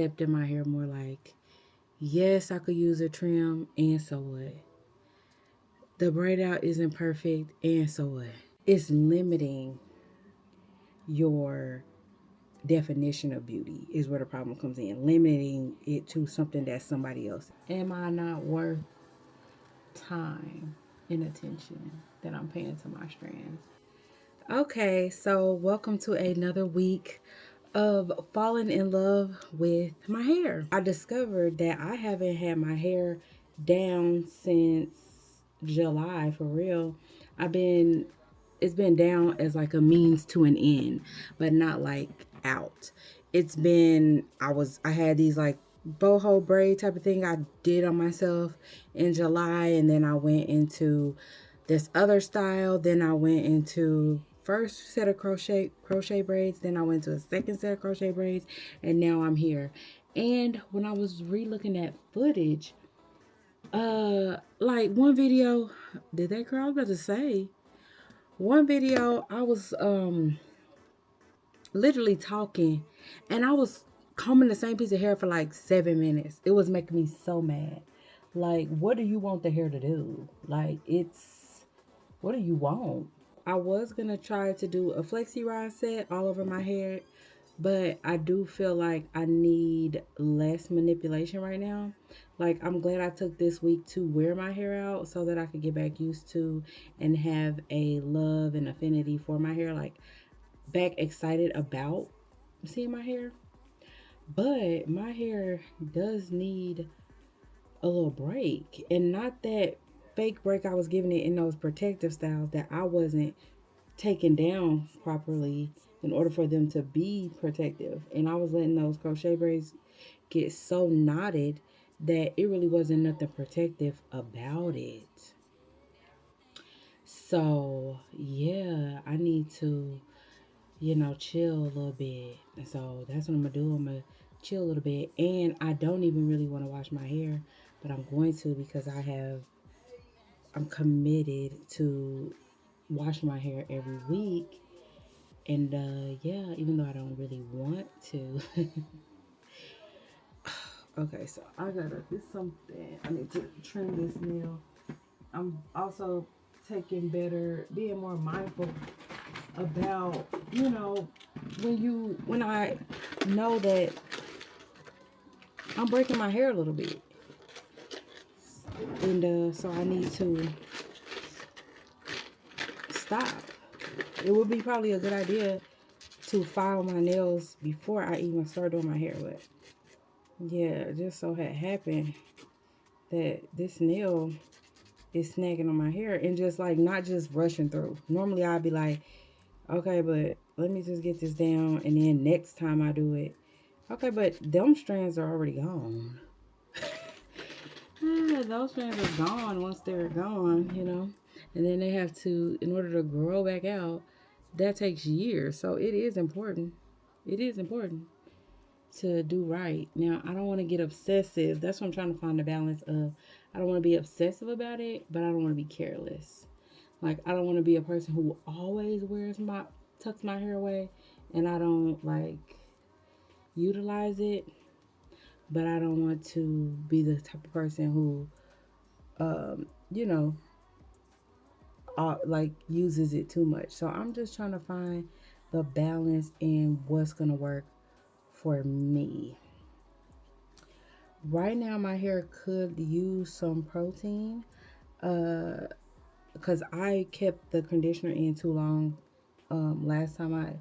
accepting my hair more like, yes, I could use a trim, and so what? The braid out isn't perfect, and so what? It's limiting your definition of beauty is where the problem comes in. Limiting it to something that's somebody else. Am I not worth time and attention that I'm paying to my strands? Okay, so welcome to another week of falling in love with my hair. I discovered that I haven't had my hair down since July for real. I've been it's been down as like a means to an end, but not like out. It's been I had these like boho braid type of thing I did on myself in July, and then I went into this other style. Then I went into first set of crochet braids, then I went to a second set of crochet braids, and now I'm here. And when I was re-looking at footage, like one video, did that girl? I was about to say one video I was literally talking, and I was combing the same piece of hair for like 7 minutes. It was making me so mad. Like, what do you want the hair to do? Like, what do you want? I was gonna try to do a flexi rod set all over my hair, but I do feel like I need less manipulation right now. Like, I'm glad I took this week to wear my hair out so that I could get back used to and have a love and affinity for my hair. Like, back excited about seeing my hair. But my hair does need a little break, and not that fake break I was giving it in those protective styles that I wasn't taken down properly in order for them to be protective. And I was letting those crochet braids get so knotted that it really wasn't nothing protective about it. So, yeah, I need to, chill a little bit. And so that's what I'm going to do. I'm going to chill a little bit. And I don't even really want to wash my hair, but I'm going to because I'm committed to wash my hair every week. And yeah, even though I don't really want to. Okay, so it's something. I need to trim this nail. I'm also being more mindful about, when I know that I'm breaking my hair a little bit. And so I need to stop. It would be probably a good idea to file my nails before I even start doing my hair. But yeah, it just so had happened that this nail is snagging on my hair and just like not just rushing through. Normally I'd be like, okay, but let me just get this down, and then next time I do it. Okay, but them strands are already gone. Yeah, those strands are gone once they're gone. And then they have to, in order to grow back out, that takes years. So it is important. It is important to do right. Now, I don't want to get obsessive. That's what I'm trying to find the balance of. I don't want to be obsessive about it, but I don't want to be careless. Like, I don't want to be a person who always tucks my hair away, and I don't like utilize it. But I don't want to be the type of person who, you know, like uses it too much. So I'm just trying to find the balance in what's gonna work for me. Right now, my hair could use some protein, because I kept the conditioner in too long. Last time I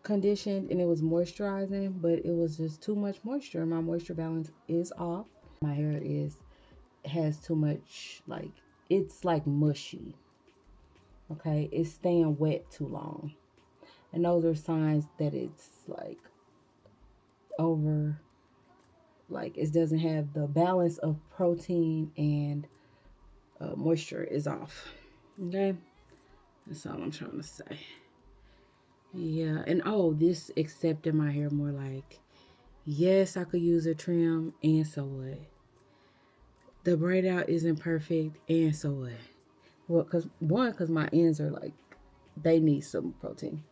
conditioned and it was moisturizing, but it was just too much moisture. My moisture balance is off. My hair has too much, like, it's like mushy. Okay, it's staying wet too long, and those are signs that it's like over, like it doesn't have the balance of protein and moisture is off. Okay, that's all I'm trying to say. Yeah, and this accepting my hair more like, yes, I could use a trim, and so what? The braid out isn't perfect, and so what? Well, because my ends are like, they need some protein.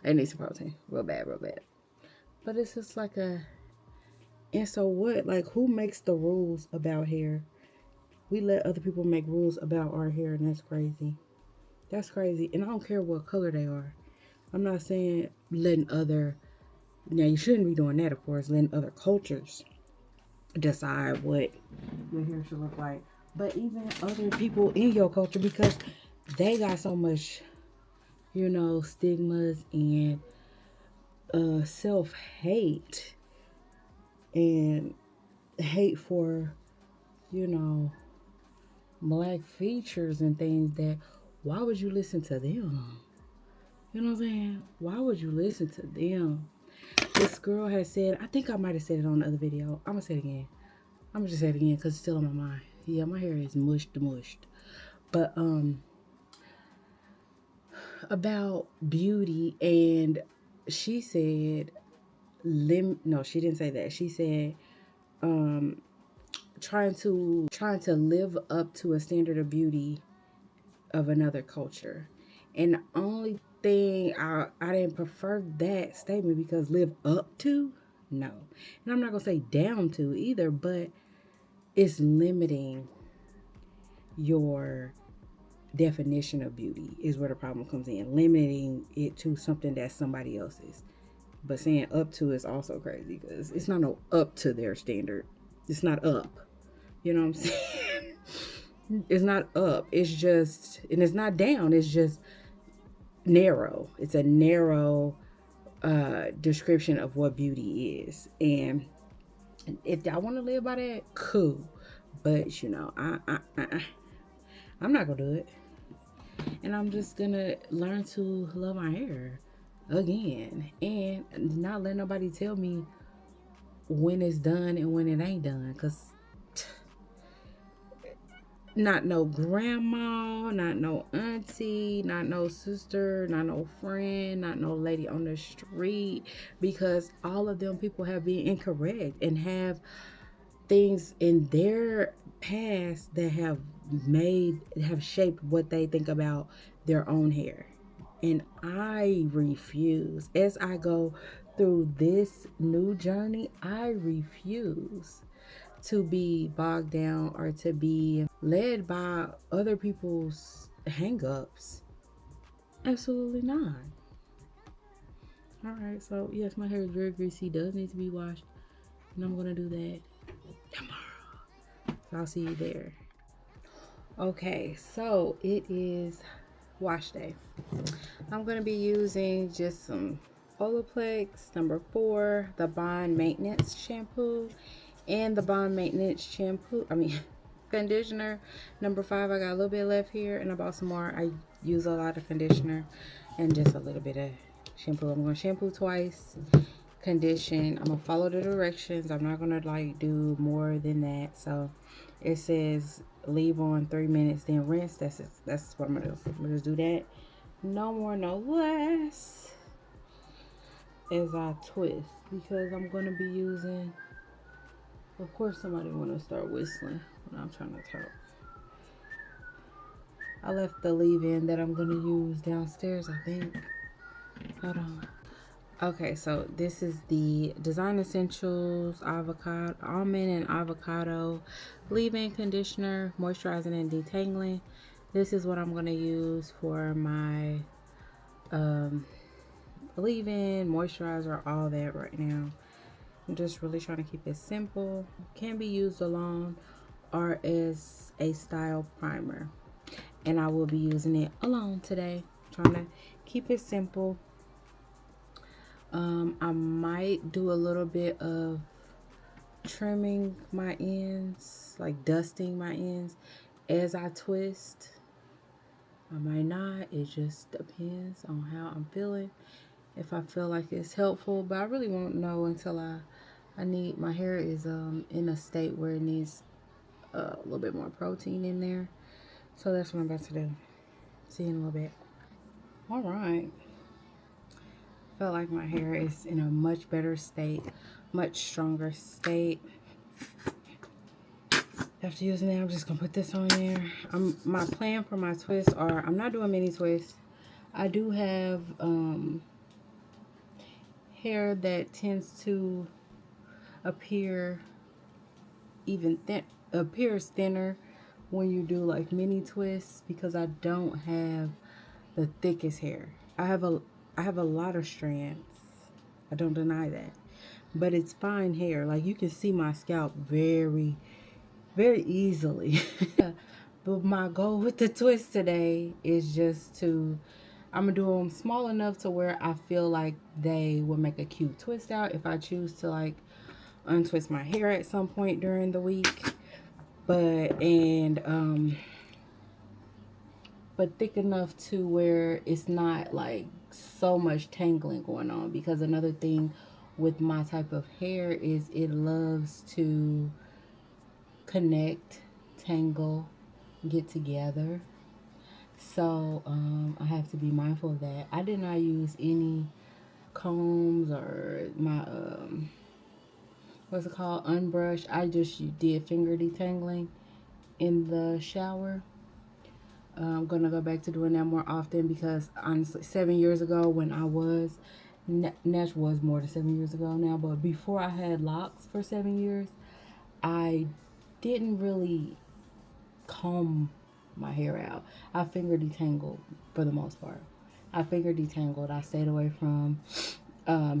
They need some protein, real bad, real bad. But it's just like And so what? Like, who makes the rules about hair? We let other people make rules about our hair, and that's crazy. That's crazy. And I don't care what color they are. I'm not saying letting other, now you shouldn't be doing that, of course, letting other cultures decide what your hair should look like. But even other people in your culture, because they got so much, stigmas and self hate and hate for, you know, black features and things, that why would you listen to them? You know what I'm saying? Why would you listen to them? This girl has said, I think I might have said it on the other video. I'm gonna say it again. I'm gonna just say it again because it's still on my mind. Yeah, my hair is mushed. But about beauty, and she said no, she didn't say that. She said trying to live up to a standard of beauty of another culture. And the only thing I didn't prefer that statement, because live up to, no. And I'm not gonna say down to either, but it's limiting your definition of beauty is where the problem comes in. Limiting it to something that's somebody else's. But saying up to is also crazy, because it's not no up to their standard. It's not up. You know what I'm saying? It's not up. It's just, and it's not down. It's just narrow. It's a narrow description of what beauty is. And if I want to live by that, cool. But I'm not gonna do it. And I'm just gonna learn to love my hair again, and not let nobody tell me when it's done and when it ain't done. Cause not no grandma, not no auntie, not no sister, not no friend, not no lady on the street, because all of them people have been incorrect and have things in their past that have shaped what they think about their own hair. And I refuse, as I go through this new journey, I refuse to be bogged down or to be led by other people's hangups. Absolutely not. All right, so yes, my hair is very greasy, does need to be washed, and I'm gonna do that tomorrow. So I'll see you there. Okay, so it is wash day. I'm gonna be using just some Olaplex number 4, the Bond Maintenance shampoo, and the Bond Maintenance shampoo. Conditioner number 5. I got a little bit left here, and I bought some more. I use a lot of conditioner and just a little bit of shampoo. I'm gonna shampoo twice, condition. I'm gonna follow the directions. I'm not gonna like do more than that. So it says leave on 3 minutes, then rinse. That's it. That's what I'm gonna do. I'm gonna just do that. No more, no less. As I twist, because I'm gonna be using. Of course, somebody wanna start whistling when I'm trying to talk. I left the leave-in that I'm gonna use downstairs, I think. Hold on. Okay, so this is the Design Essentials avocado almond and avocado leave-in conditioner, moisturizing and detangling. This is what I'm gonna use for my leave-in, moisturizer, all that right now. I'm just really trying to keep it simple. Can be used alone or as a style primer. And I will be using it alone today. Trying to keep it simple. I might do a little bit of trimming my ends, like dusting my ends as I twist. I might not. It just depends on how I'm feeling. If I feel like it's helpful, but I really won't know until my hair is in a state where it needs a little bit more protein in there. So that's what I'm about to do. See you in a little bit. All right. Feel like my hair is in a much better state, much stronger state. After using it, I'm just gonna put this on there. My plan for my twists are, I'm not doing mini twists. I do have hair that tends to, appear even appears thinner when you do like mini twists, because I don't have the thickest hair. I have a lot of strands. I don't deny that. But it's fine hair. Like you can see my scalp very easily. Yeah. But my goal with the twist today is just to, I'm gonna do them small enough to where I feel like they will make a cute twist out if I choose to like untwist my hair at some point during the week. But thick enough to where it's not like so much tangling going on, because another thing with my type of hair is it loves to connect, tangle, get together. So I have to be mindful of that. I did not use any combs or my what's it called, unbrushed. I just did finger detangling in the shower. I'm gonna go back to doing that more often, because honestly, 7 years ago when I was Nash was more than 7 years ago now, but before I had locks for 7 years, I didn't really comb my hair out. I finger detangled for the most part. I finger detangled. I stayed away from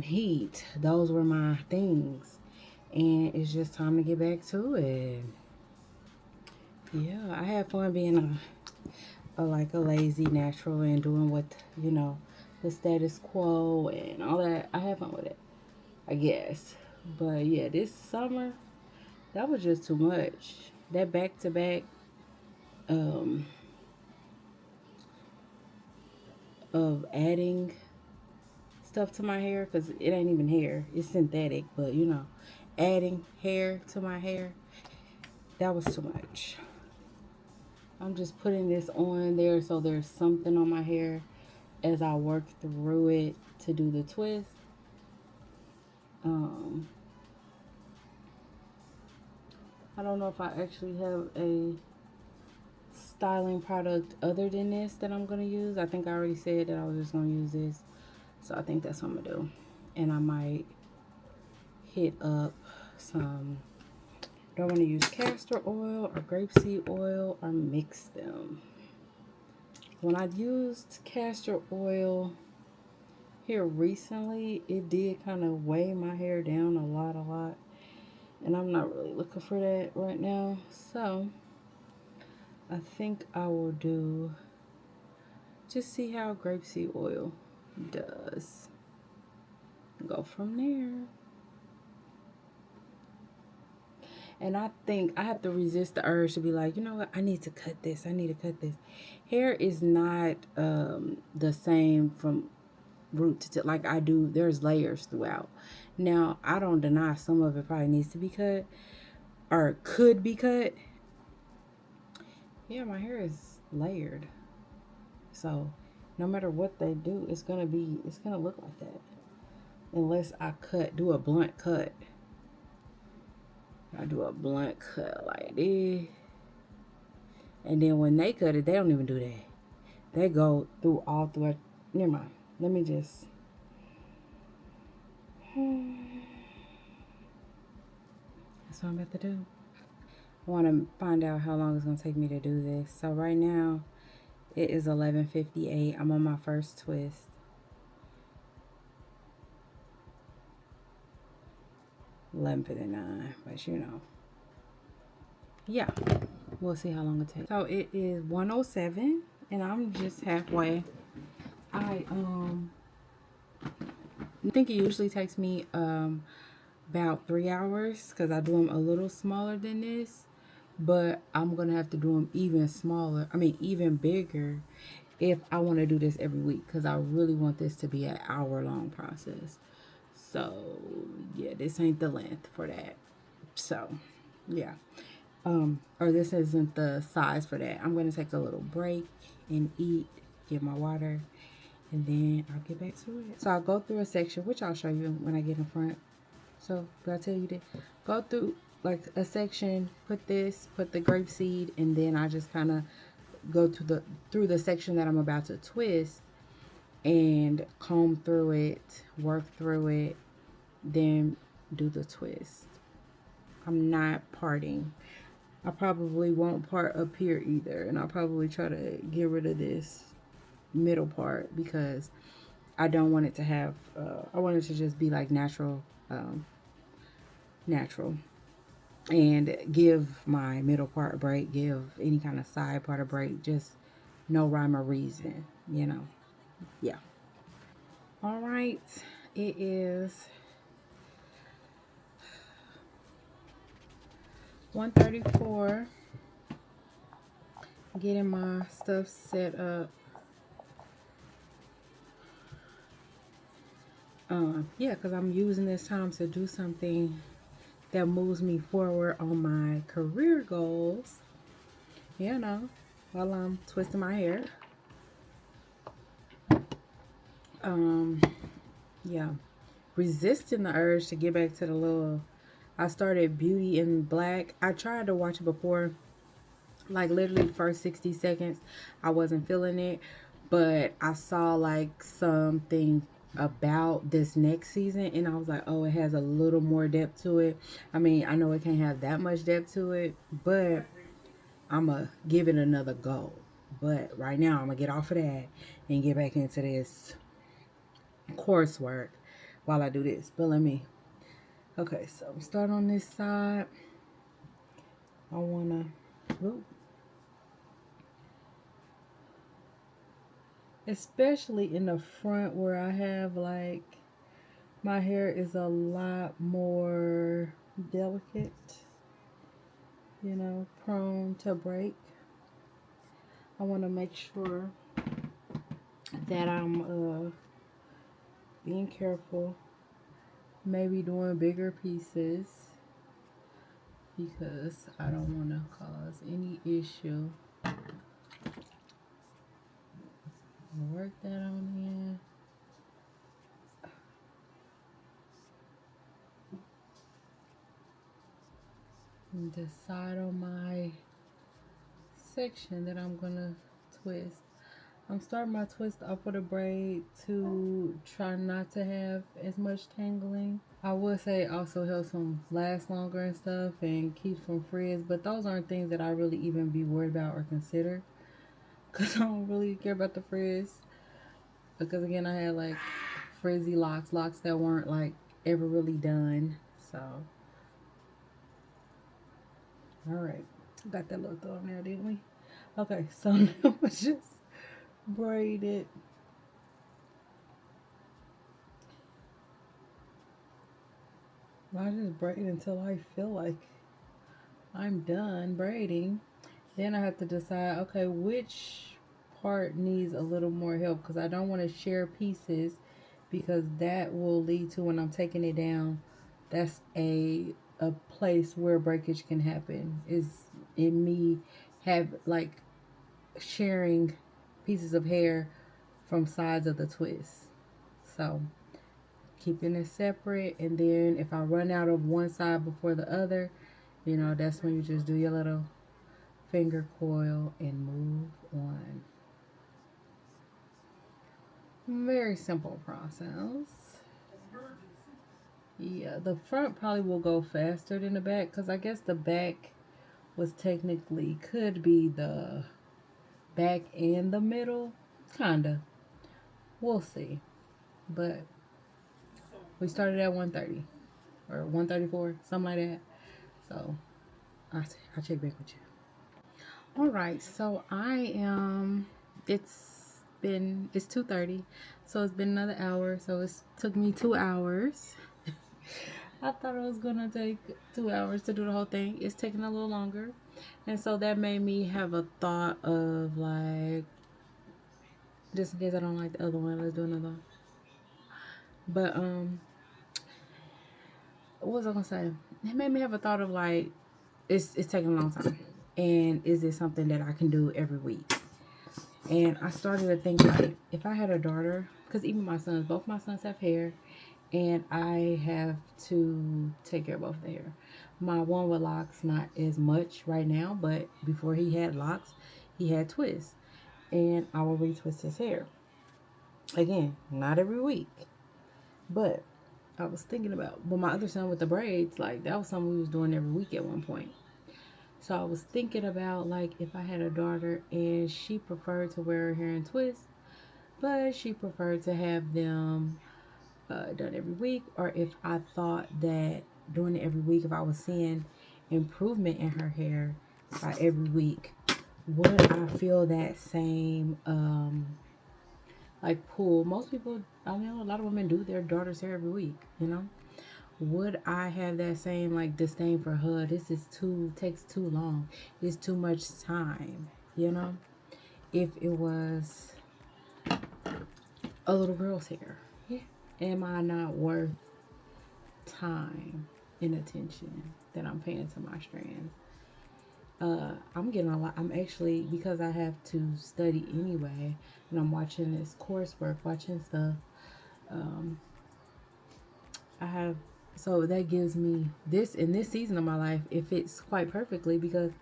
heat. Those were my things. And it's just time to get back to it. Yeah, I had fun being a lazy natural and doing what, the status quo and all that. I had fun with it, I guess. But yeah, this summer, that was just too much. That back to back um of adding stuff to my hair, because it ain't even hair, it's synthetic, but adding hair to my hair, that was too much. I'm just putting this on there so there's something on my hair as I work through it to do the twist. um I don't know if I actually have a styling product other than this that I'm gonna use. I think I already said that I was just gonna use this, so I think that's what I'm gonna do. And I might hit up some, do I want to use castor oil or grapeseed oil or mix them? When I used castor oil here recently, it did kind of weigh my hair down a lot. And I'm not really looking for that right now. So I think I will just see how grapeseed oil does. Go from there. And I think I have to resist the urge to be like, you know what, I need to cut this. I need to cut this. Hair is not the same from root to tip. Like I do, there's layers throughout. Now, I don't deny some of it probably needs to be cut or could be cut. Yeah, my hair is layered. So no matter what they do, it's gonna look like that. Unless I do a blunt cut. I do a blunt cut like this. And then when they cut it, they don't even do that. They go through all through it. Never mind. Let me just. That's what I'm about to do. I want to find out how long it's going to take me to do this. So right now, it is 11:58. I'm on my first twist. $11.59, but yeah, we'll see how long it takes. So it is 1:07, and I'm just halfway. I think it usually takes me about 3 hours, because I do them a little smaller than this, but I'm gonna have to do them even smaller, even bigger, if I want to do this every week, because I really want this to be an hour-long process. So yeah, this ain't the length for that. So yeah, or this isn't the size for that. I'm gonna take a little break and eat, get my water, and then I'll get back to it. So I'll go through a section, which I'll show you when I get in front. So did I tell you that? Go through like a section, put the grapeseed, and then I just kind of go through the section that I'm about to twist and comb through it, work through it, then do the twist. I'm not parting. I probably won't part up here either, and I'll probably try to get rid of this middle part because I don't want it to have. I want it to just be like natural, natural, and give my middle part a break. Give any kind of side part a break. Just no rhyme or reason. Yeah. All right. It is 1:34. Getting my stuff set up. Yeah, because I'm using this time to do something that moves me forward on my career goals. While I'm twisting my hair. Um, yeah, resisting the urge to get back to the little. I started Beauty in Black. I tried to watch it before, like literally first 60 seconds. I wasn't feeling it, but I saw like something about this next season, and I was like, oh, it has a little more depth to it. I mean, I know it can't have that much depth to it, but I'm going to give it another go. But right now, I'm going to get off of that and get back into this coursework while I do this. But okay, so start on this side. I want to, especially in the front where I have like, my hair is a lot more delicate, prone to break. I want to make sure that I'm being careful, maybe doing bigger pieces because I don't want to cause any issue. Work that on in. And decide on my section that I'm gonna twist. I'm starting my twist off with a braid to try not to have as much tangling. I would say it also helps them last longer and stuff and keeps from frizz, but those aren't things that I really even be worried about or consider because I don't really care about the frizz. Because again, I had like frizzy locks that weren't like ever really done. So, all right, got that little thumb there, didn't we? Okay, so now I just braid it. I just braid until I feel like I'm done braiding. Then I have to decide, okay, which part needs a little more help because I don't want to share pieces because that will lead to when I'm taking it down. That's a place where breakage can happen. Is in me have like sharing pieces of hair from sides of the twist. So keeping it separate, and then if I run out of one side before the other, that's when you just do your little finger coil and move on. Very simple process. Yeah, the front probably will go faster than the back because I guess the back was technically could be the back and the middle. Kinda. We'll see. But we started at 130 or 134, something like that. So I'll check back with you. All right, so I am. It's 2:30, so it's been another hour. So it took me 2 hours. I thought it was gonna take 2 hours to do the whole thing. It's taking a little longer, and so that made me have a thought of like, just in case I don't like the other one, let's do another one. But what was I gonna say? It made me have a thought of like, it's taking a long time, and is it something that I can do every week? And I started to think like, if I had a daughter, because even both my sons have hair, and I have to take care of both the hair. My one with locks, not as much right now, but before he had locks, he had twists, and I will retwist his hair. Again, not every week, but I was thinking about, but my other son with the braids, like that was something we was doing every week at one point. So I was thinking about like if I had a daughter and she preferred to wear her hair in twists, but she preferred to have them done every week, or if I thought that doing it every week, if I was seeing improvement in her hair by every week, would I feel that same like pull? Most people, I know a lot of women do their daughter's hair every week, you know. Would I have that same like disdain for her? This is too takes too long. It's too much time, you know. If it was a little girl's hair, yeah. Am I not worth time and attention that I'm paying to my strands? I'm getting a lot. I'm actually, because I have to study anyway, and I'm watching this coursework, watching stuff. Um, I have, so that gives me this in this season of my life. It fits quite perfectly because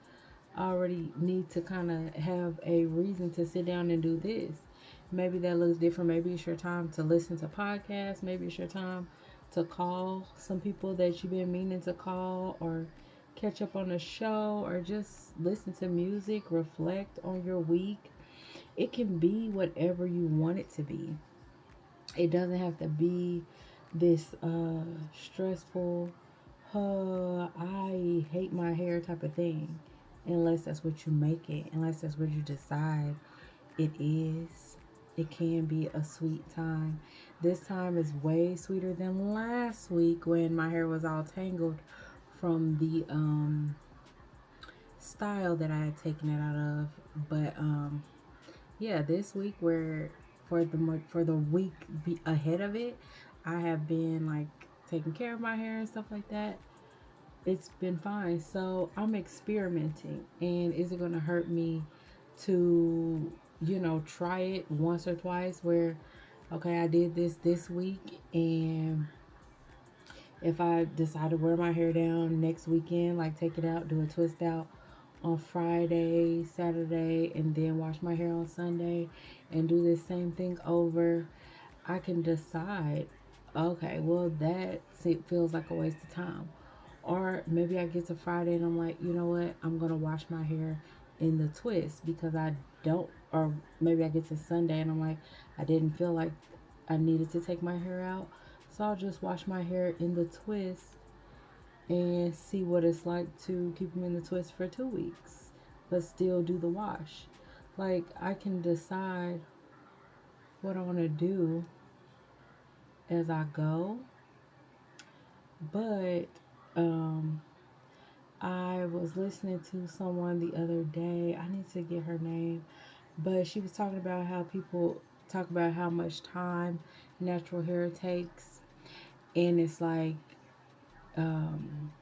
I already need to kind of have a reason to sit down and do this. Maybe that looks different. Maybe it's your time to listen to podcasts. Maybe it's your time to call some people that you've been meaning to call, or catch up on a show, or just listen to music, reflect on your week. It can be whatever you want it to be. It doesn't have to be this stressful, I hate my hair type of thing, unless that's what you make it, unless that's what you decide it is. It can be a sweet time. This time is way sweeter than last week when my hair was all tangled from the style that I had taken it out of. But yeah, this week, where for the week ahead of it, I have been like taking care of my hair and stuff like that. It's been fine. So I'm experimenting, and is it going to hurt me to, try it once or twice? Where, okay, I did this week, and if I decide to wear my hair down next weekend, like take it out, do a twist out on Friday, Saturday, and then wash my hair on Sunday and do this same thing over, I can decide, okay, well, that feels like a waste of time. Or maybe I get to Friday and I'm like, you know what? I'm going to wash my hair in the twist because I don't, or maybe I get to Sunday and I'm like, I didn't feel like I needed to take my hair out. So I'll just wash my hair in the twist and see what it's like to keep them in the twist for 2 weeks, but still do the wash. Like, I can decide what I want to do as I go, but um, I was listening to someone the other day. I need to get her name, but she was talking about how people talk about how much time natural hair takes, and it's like, um,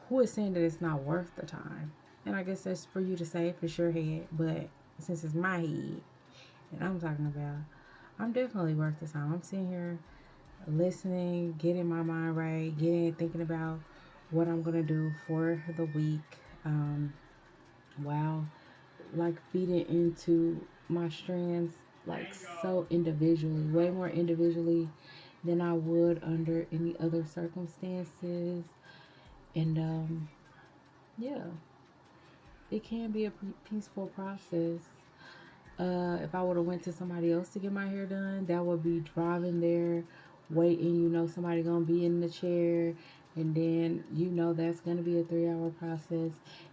who is saying that it's not worth the time? And I guess that's for you to say if it's your head, but since it's my head and I'm talking about, I'm definitely worth the time. I'm sitting here listening, getting my mind right, getting thinking about what I'm gonna do for the week. Wow, like feeding into my strands like so individually, way more individually than I would under any other circumstances. And yeah, it can be a peaceful process. If I would have went to somebody else to get my hair done, that would be driving there, waiting. Somebody gonna be in the chair, and then that's gonna be a 3 hour process.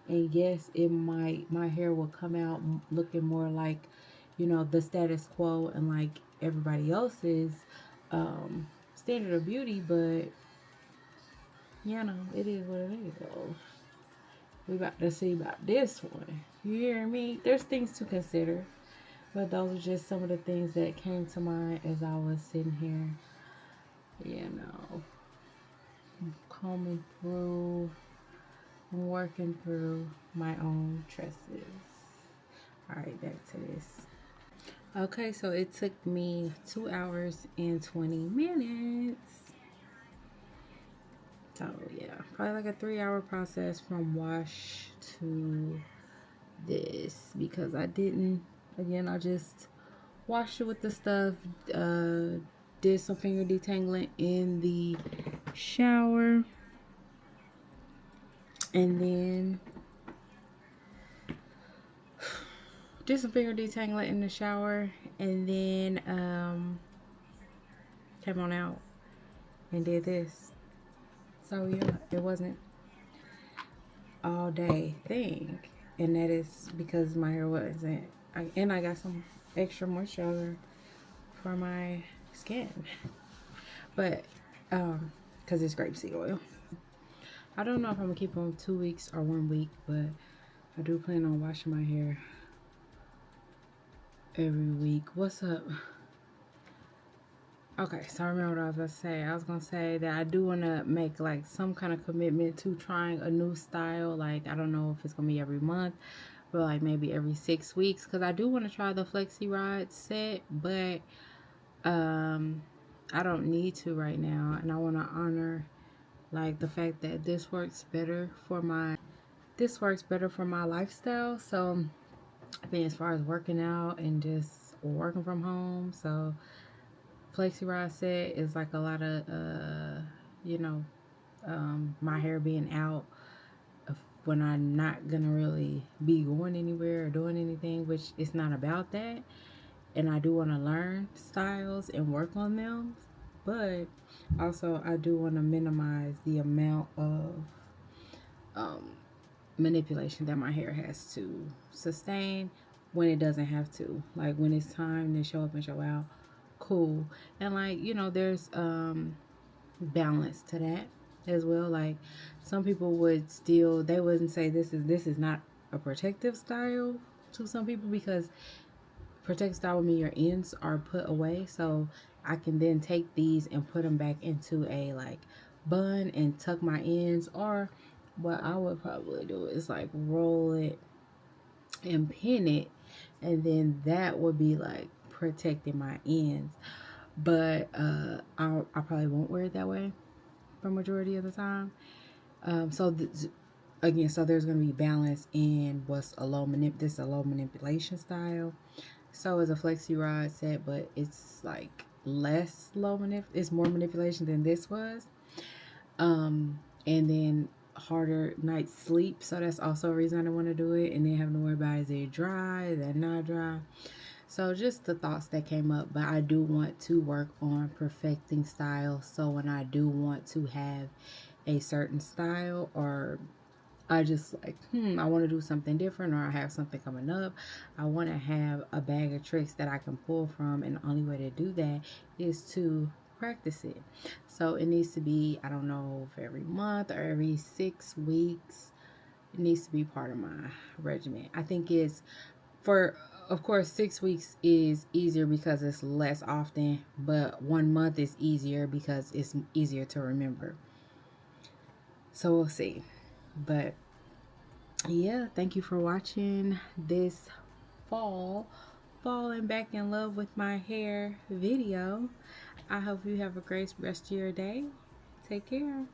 And yes, it might my hair will come out looking more like, the status quo and like everybody else's standard of beauty, but it is what it is. Though. We about to see about this one. You hear me? There's things to consider. But those are just some of the things that came to mind as I was sitting here, you know, combing through, working through my own tresses. All right, back to this. Okay, so it took me 2 hours and 20 minutes. So, yeah, probably like a 3 hour process from wash to this because I didn't, again, I just washed it with the stuff, Did some finger detangling in the shower, and then did some finger detangling in the shower, and then came on out and did this. So yeah, it wasn't all day thing, and that is because my hair wasn't. And I got some extra moisturizer for my skin, but because it's grapeseed oil. I don't know if I'm gonna keep on 2 weeks or 1 week, but I do plan on washing my hair every week. What's up? Okay, so I remember what I was going to say. I was going to say that I do want to make like some kind of commitment to trying a new style. Like, I don't know if it's going to be every month, but like maybe every 6 weeks. Because I do want to try the Flexi Rod set, but I don't need to right now. And I want to honor like the fact that this works better for my lifestyle. So I think as far as working out and just working from home, so Flexi Rod set is like a lot of you know, my hair being out when I'm not gonna really be going anywhere or doing anything, which it's not about that. And I do want to learn styles and work on them, but also I do want to minimize the amount of um, manipulation that my hair has to sustain when it doesn't have to. Like when it's time to show up and show out, cool. And like, there's balance to that as well. Like some people they wouldn't say this is not a protective style to some people, because protective style would mean your ends are put away. So I can then take these and put them back into a like bun and tuck my ends, or what I would probably do is like roll it and pin it, and then that would be like protecting my ends. But I probably won't wear it that way for majority of the time. So there's going to be balance in what's this is a low manipulation style. So it's a Flexi Rod set, but it's like less it's more manipulation than this was. And then harder night's sleep. So that's also a reason I don't want to do it. And then having to worry about, is it dry, is it not dry? So just the thoughts that came up, but I do want to work on perfecting style. So when I do want to have a certain style, or I just like, I want to do something different, or I have something coming up, I want to have a bag of tricks that I can pull from. And the only way to do that is to practice it. So it needs to be, I don't know if every month or every 6 weeks. It needs to be part of my regimen. I think of course, 6 weeks is easier because it's less often, but 1 month is easier because it's easier to remember. So we'll see. But yeah, thank you for watching this falling back in love with my hair video. I hope you have a great rest of your day. Take care.